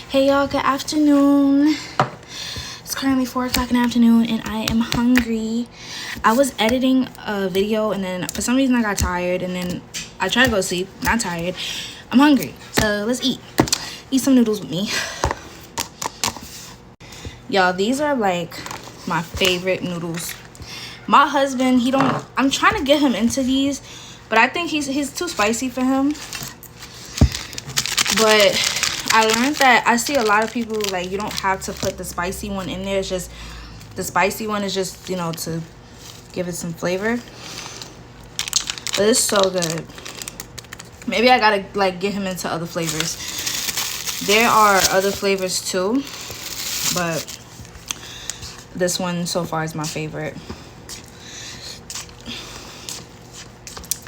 Hey y'all, good afternoon. It's currently 4 o'clock in the afternoon and I am hungry. I was editing a video and then for some reason I got tired and then I tried to go to sleep, not tired. I'm hungry, so let's eat. Eat some noodles with me. Y'all, these are like my favorite noodles. My husband, I'm trying to get him into these, but I think he's too spicy for him. But I learned that I see a lot of people like you don't have to put the spicy one in there. It's just the spicy one is just, you know, to give it some flavor. But it's so good. Maybe I gotta like get him into other flavors. There are other flavors too, but this one so far is my favorite.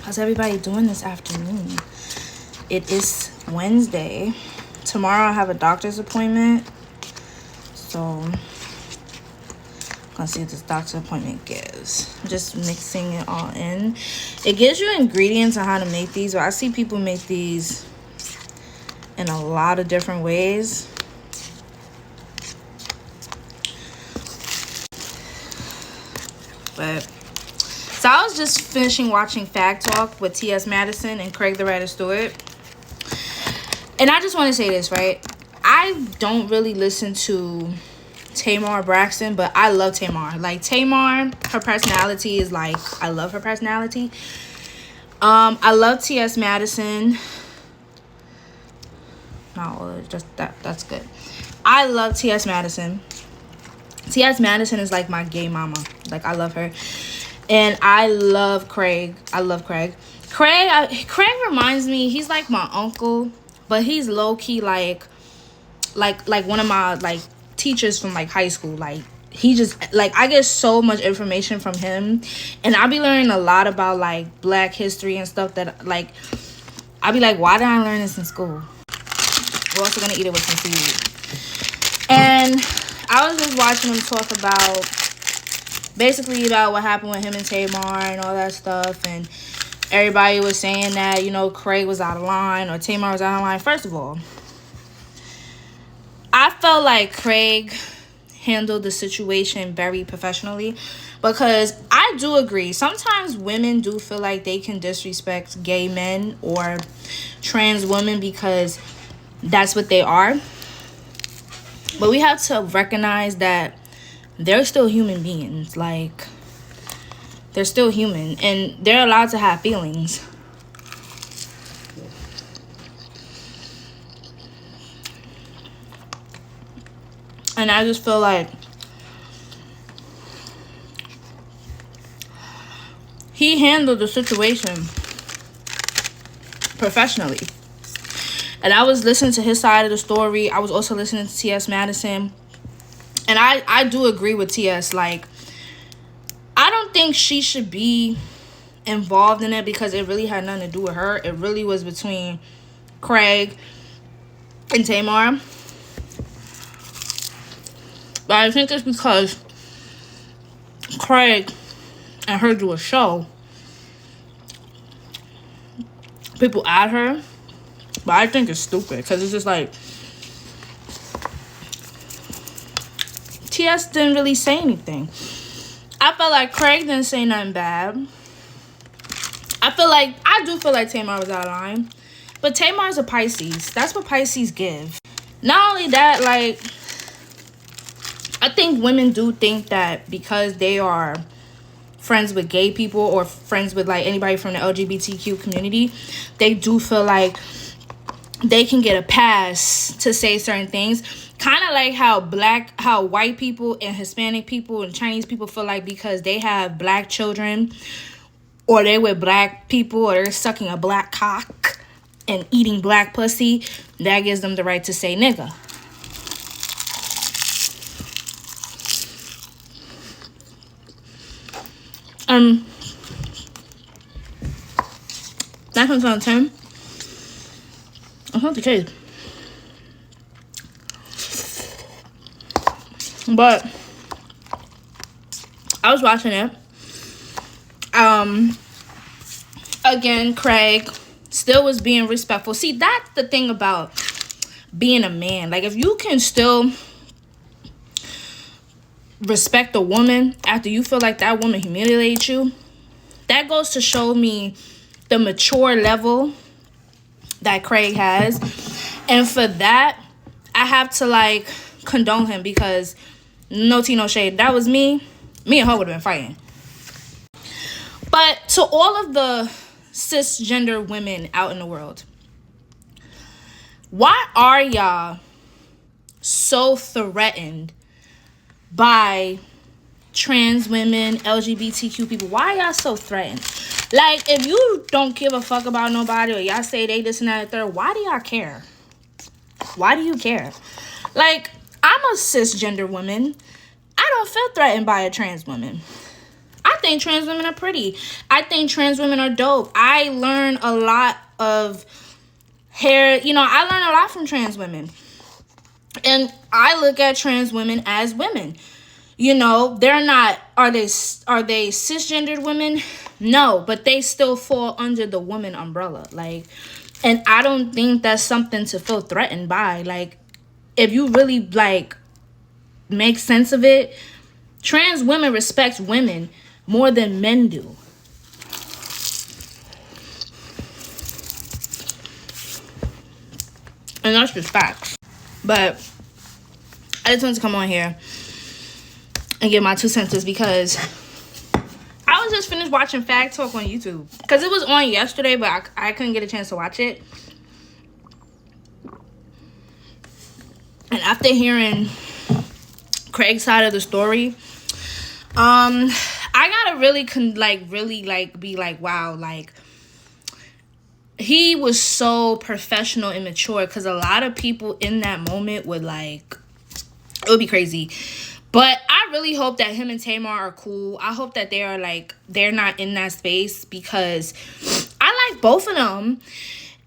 How's everybody doing this afternoon? It is Wednesday. Tomorrow I have a doctor's appointment, so I'm gonna see what this doctor's appointment gives. I'm just mixing it all in. It gives you ingredients on how to make these, but I see people make these in a lot of different ways. But so I was just finishing watching Fact Talk with T.S. Madison and Craig the Writer Stewart. And I just want to say this, right? I don't really listen to Tamar Braxton, but I love Tamar. Like, Tamar, her personality is like, I love her personality. I love T.S. Madison. No, just that's good. I love T.S. Madison. T.S. Madison is like my gay mama. Like, I love her. And I love Craig. I love Craig. Craig reminds me, he's like my uncle. But he's low-key like one of my like teachers from like high school. Like, he just like, I get so much information from him, and I'll be learning a lot about like Black history and stuff that like I'll be like, why did I learn this in school? We're also gonna eat it with some food. And I was just watching him talk about basically about what happened with him and Tamar and all that stuff, and everybody was saying that, you know, Craig was out of line or Tamar was out of line. First of all, I felt like Craig handled the situation very professionally, because I do agree. Sometimes women do feel like they can disrespect gay men or trans women because that's what they are. But we have to recognize that they're still human beings. Like, they're still human, and they're allowed to have feelings. And I just feel like he handled the situation professionally. And I was listening to his side of the story. I was also listening to T.S. Madison. And I do agree with T.S. Like, I don't think she should be involved in it because it really had nothing to do with her. It really was between Craig and Tamar. But I think it's because Craig and her do a show. People add her. But I think it's stupid because it's just like, T.S. didn't really say anything. I felt like Craig didn't say nothing bad. I do feel like Tamar was out of line. But Tamar's a Pisces. That's what Pisces give. Not only that, like, I think women do think that because they are friends with gay people or friends with, like, anybody from the LGBTQ community, they do feel like they can get a pass to say certain things. Kind of like how white people and Hispanic people and Chinese people feel like because they have black children or they're with black people or they're sucking a black cock and eating black pussy, that gives them the right to say nigga. That comes out of 10. That's not the case. But I was watching it. Again, Craig still was being respectful. See, that's the thing about being a man. Like, if you can still respect a woman after you feel like that woman humiliates you, that goes to show me the mature level that Craig has. And for that, I have to, like, condone him, because no tea, no shade. That was me and her would have been fighting. But to all of the cisgender women out in the world, why are y'all so threatened by trans women, LGBTQ people? Why are y'all so threatened? Like, if you don't give a fuck about nobody, or y'all say they this and that and third, why do y'all care? Why do you care? Like, I'm a cisgender woman. I don't feel threatened by a trans woman. I think trans women are pretty. I think trans women are dope. I learn a lot of hair. You know, I learn a lot from trans women. And I look at trans women as women. You know, they're not, are they cisgendered women? No, but they still fall under the woman umbrella. Like, and I don't think that's something to feel threatened by. Like, if you really, like, make sense of it, trans women respect women more than men do. And that's just facts. But I just wanted to come on here and give my 2 cents, because I was just finished watching Fact Talk on YouTube. Because it was on yesterday, but I couldn't get a chance to watch it. And after hearing Craig's side of the story, I gotta really be like, wow, like, he was so professional and mature, because a lot of people in that moment would, like, it would be crazy. But I really hope that him and Tamar are cool. I hope that they are, like, they're not in that space, because I like both of them.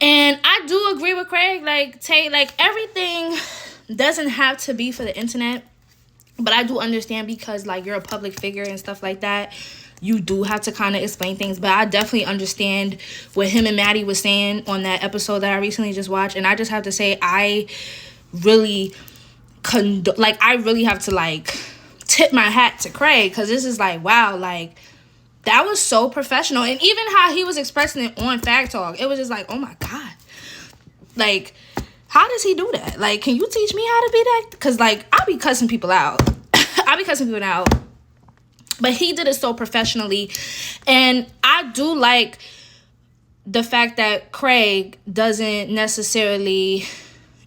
And I do agree with Craig. Like, everything doesn't have to be for the internet. But I do understand, because, like, you're a public figure and stuff like that. You do have to kind of explain things. But I definitely understand what him and Maddie was saying on that episode that I recently just watched. And I just have to say, I really have to, like, tip my hat to Craig, because this is like, wow, like, that was so professional. And even how he was expressing it on Fact Talk, it was just like, oh my God, like, how does he do that? Like, can you teach me how to be that? Because, like, I'll be cussing people out. But he did it so professionally. And I do like the fact that Craig doesn't necessarily,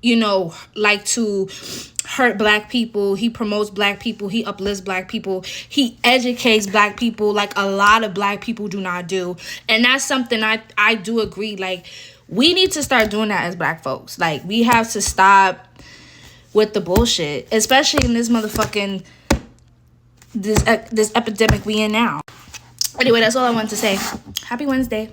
you know, like to hurt black people. He promotes black people. He uplifts black people. He educates black people like a lot of black people do not do. And that's something I do agree. Like, we need to start doing that as black folks. Like, we have to stop with the bullshit, especially in this motherfucking this epidemic we in now. Anyway, that's all I wanted to say. Happy Wednesday.